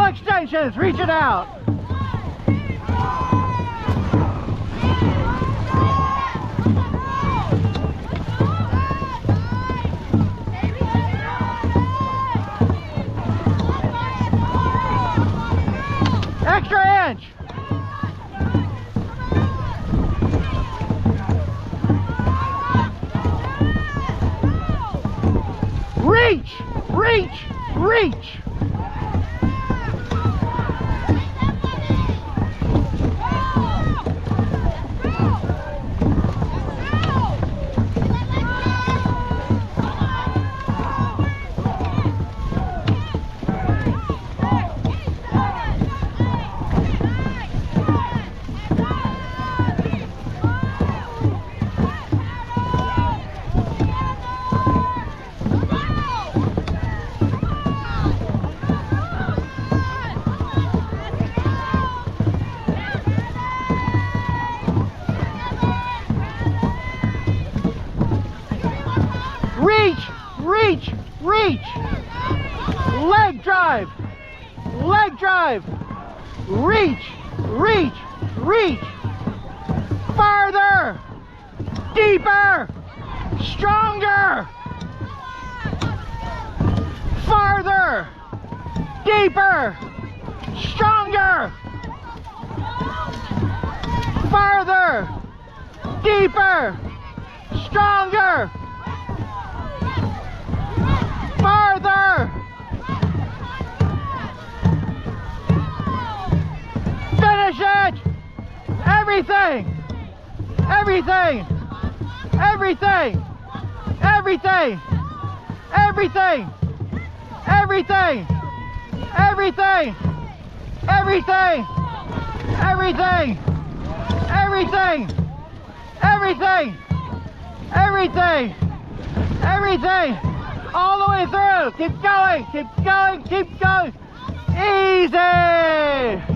Full extensions, reach it out. Extra inch. Reach, reach, reach. Reach, reach, leg drive, reach, reach, reach, farther, deeper, stronger, farther, deeper, stronger, farther, deeper, stronger, farther! Finish it! Everything! Everything! Everything! Everything! Everything! Everything! Everything! Everything! Everything! Everything! Everything! Everything! Everything! All the way through. Keep going, keep going, keep going. Easy.